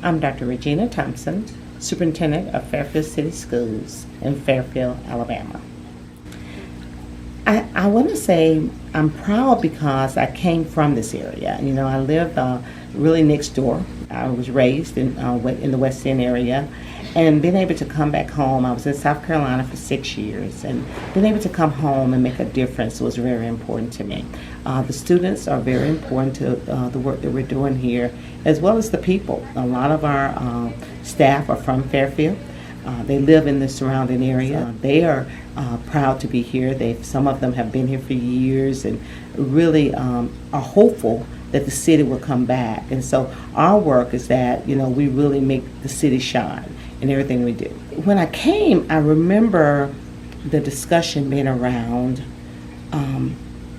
I'm Dr. Regina Thompson, Superintendent of Fairfield City Schools in Fairfield, Alabama. I want to say I'm proud because I came from this area. You know, I lived really next door. I was raised in the West End area, and being able to come back home. I was in South Carolina for 6 years, and being able to come home and make a difference was very important to me. The students are very important to the work that we're doing here, as well as the people. A lot of our staff are from Fairfield. They live in the surrounding area. They are proud to be here. Some of them have been here for years and really are hopeful that the city will come back. And so our work is that, we really make the city shine in everything we do. When I came, I remember the discussion being around,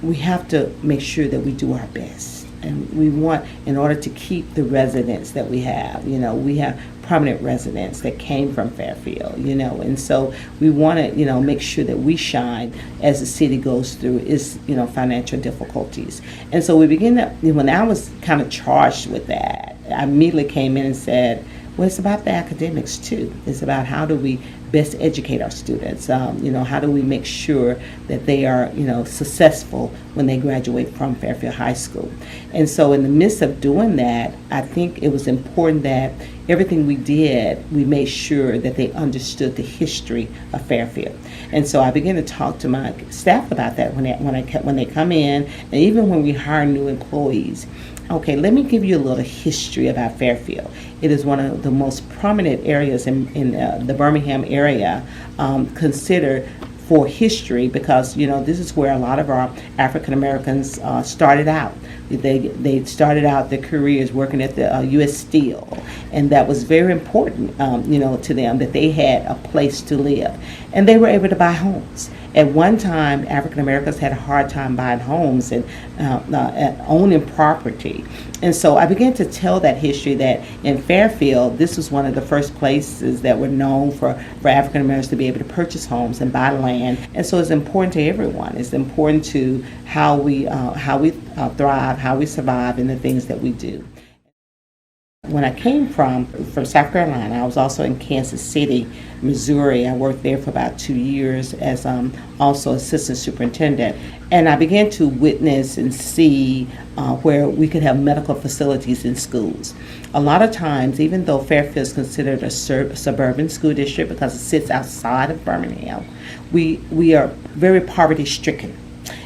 we have to make sure that we do our best. And we want, in order to keep the residents that we have, we have permanent residents that came from Fairfield, and so we want to, make sure that we shine as the city goes through its, financial difficulties. And so we begin to, when I was kind of charged with that, I immediately came in and said, well, it's about the academics too. It's about how do we best educate our students. How do we make sure that they are, successful when they graduate from Fairfield High School. And so in the midst of doing that, I think it was important that everything we did, we made sure that they understood the history of Fairfield. And so I began to talk to my staff about that when they come in, and even when we hire new employees. Okay, let me give you a little history about Fairfield. It is one of the most prominent areas in the Birmingham area, considered for history, because this is where a lot of our African Americans started out. They started out their careers working at the U.S. Steel, and that was very important, to them, that they had a place to live, and they were able to buy homes. At one time, African Americans had a hard time buying homes and owning property. And so I began to tell that history, that in Fairfield, this was one of the first places that were known for African Americans to be able to purchase homes and buy land. And so it's important to everyone. It's important to how we thrive, how we survive in the things that we do. When I came from South Carolina, I was also in Kansas City, Missouri. I worked there for about 2 years as also assistant superintendent. And I began to witness and see where we could have medical facilities in schools. A lot of times, even though Fairfield is considered a suburban school district because it sits outside of Birmingham, we are very poverty stricken.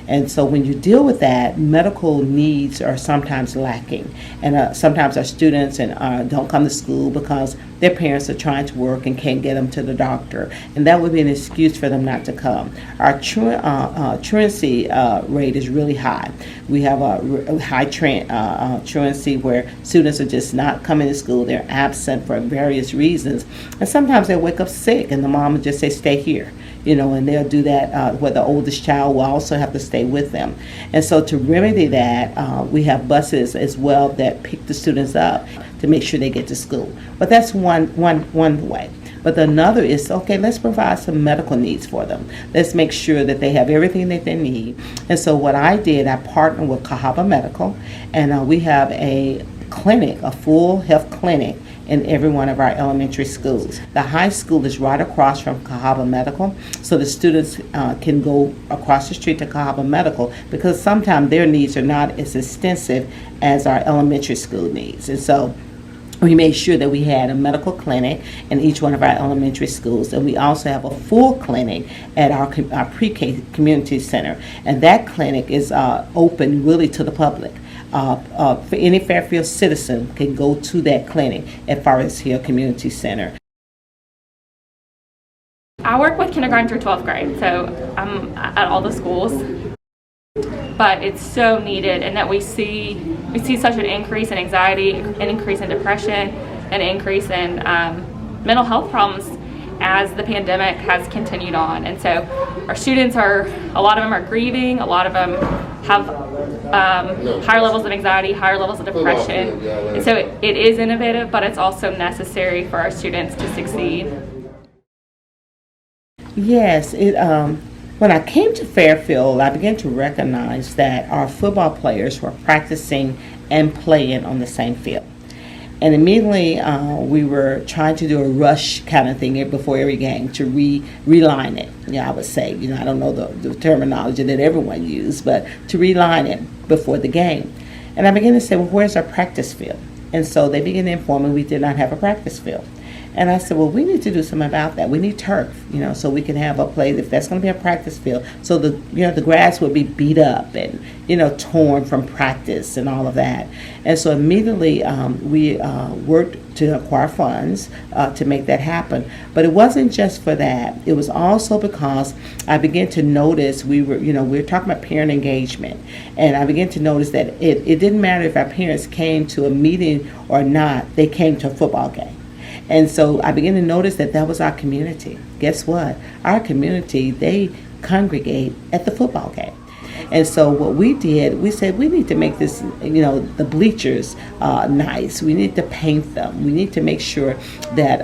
And so when you deal with that, medical needs are sometimes lacking. And sometimes our students don't come to school because their parents are trying to work and can't get them to the doctor. And that would be an excuse for them not to come. Our truancy rate is really high. We have a high truancy where students are just not coming to school. They're absent for various reasons. And sometimes they wake up sick and the mom would just say, stay here. And they'll do that where the oldest child will also have to stay with them. And so to remedy that, we have buses as well that pick the students up to make sure they get to school. But that's one way. But another is, okay, let's provide some medical needs for them. Let's make sure that they have everything that they need. And so what I did, I partnered with Cahaba Medical, and we have a clinic, a full health clinic in every one of our elementary schools. The high school is right across from Cahaba Medical, so the students can go across the street to Cahaba Medical, because sometimes their needs are not as extensive as our elementary school needs. And so we made sure that we had a medical clinic in each one of our elementary schools, and we also have a full clinic at our pre-K community center, and that clinic is open really to the public. For any Fairfield citizen can go to that clinic at Forest Hill Community Center. I work with kindergarten through 12th grade, so I'm at all the schools. But it's so needed, and that we see such an increase in anxiety, an increase in depression, an increase in mental health problems as the pandemic has continued on. And so our students a lot of them are grieving, a lot of them have higher levels of anxiety, higher levels of depression. And so it is innovative, but it's also necessary for our students to succeed. Yes, when I came to Fairfield, I began to recognize that our football players were practicing and playing on the same field. And immediately we were trying to do a rush kind of thing before every game to reline it. I would say, I don't know the terminology that everyone used, but to reline it before the game. And I began to say, well, where's our practice field? And so they began to inform me we did not have a practice field. And I said, well, we need to do something about that. We need turf, so we can have a place, if that's going to be a practice field. So the grass would be beat up and, torn from practice and all of that. And so immediately we worked to acquire funds to make that happen. But it wasn't just for that. It was also because I began to notice we were talking about parent engagement. And I began to notice that it didn't matter if our parents came to a meeting or not, they came to a football game. And so I began to notice that was our community. Guess what? Our community, they congregate at the football game. And so what we did, we said we need to make this, the bleachers nice. We need to paint them. We need to make sure that,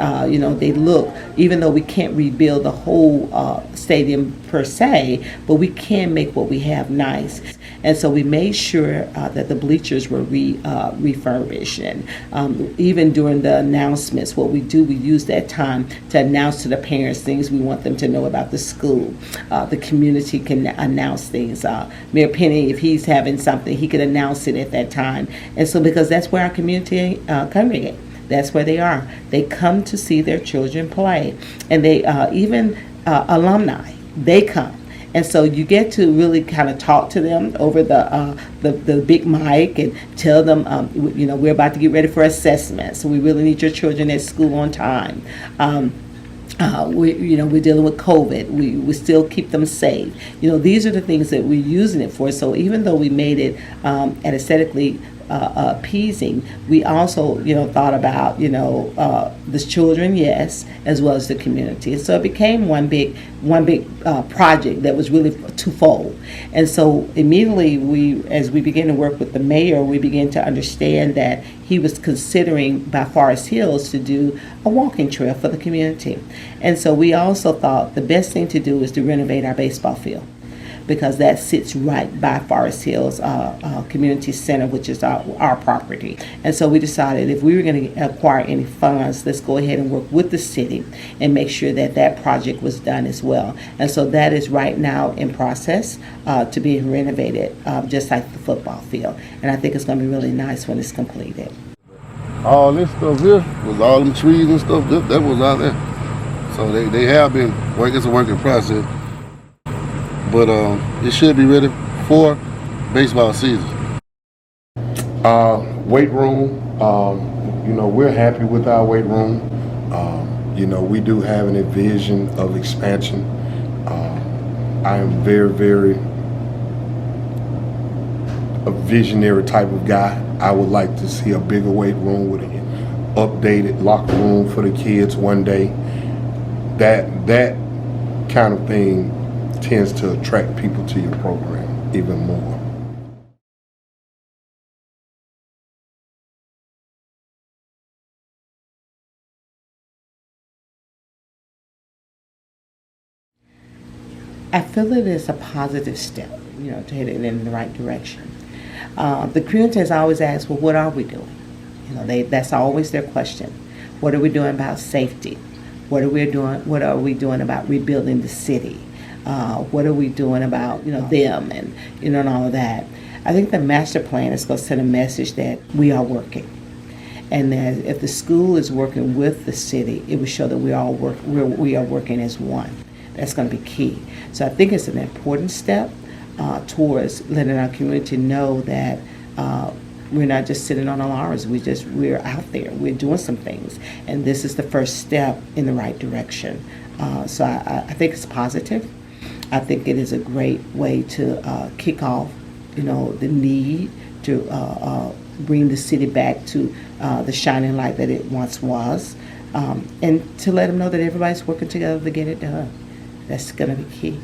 they look, even though we can't rebuild the whole stadium per se, but we can make what we have nice. And so we made sure that the bleachers were refurbished. And even during the announcements, what we do, we use that time to announce to the parents things we want them to know about the school. The community can announce things. Mayor Penny, if he's having something, he could announce it at that time. And so because that's where our community congregate. That's where they are. They come to see their children play. And they even alumni, they come. And so you get to really kind of talk to them over the big mic and tell them, we're about to get ready for assessment. So we really need your children at school on time. We're dealing with COVID. We still keep them safe. These are the things that we're using it for. So even though we made it aesthetically appeasing, we also thought about the children, yes, as well as the community. And so it became one big project that was really twofold. And so immediately as we began to work with the mayor, we began to understand that he was considering by Forest Hills to do a walking trail for the community. And so we also thought the best thing to do is to renovate our baseball field, because that sits right by Forest Hills Community Center, which is our property. And so we decided if we were going to acquire any funds, let's go ahead and work with the city and make sure that project was done as well. And so that is right now in process to be renovated, just like the football field. And I think it's going to be really nice when it's completed. All this stuff here was all them trees and stuff, that was out there. So they have been working, it's a working process. But it should be ready for baseball season. Weight room, we're happy with our weight room. We do have an vision of expansion. I am very, very a visionary type of guy. I would like to see a bigger weight room with an updated locker room for the kids one day. That kind of thing tends to attract people to your program even more. I feel it is a positive step, to head it in the right direction. The community has always asked, well, what are we doing? That's always their question. What are we doing about safety? What are we doing about rebuilding the city? What are we doing about, them and, and all of that. I think the master plan is going to send a message that we are working. And that if the school is working with the city, it will show that we are working as one. That's going to be key. So I think it's an important step towards letting our community know that we're not just sitting on our laurels. We're out there. We're doing some things. And this is the first step in the right direction. So I think it's positive. I think it is a great way to kick off, the need to bring the city back to the shining light that it once was, and to let them know that everybody's working together to get it done. That's going to be key.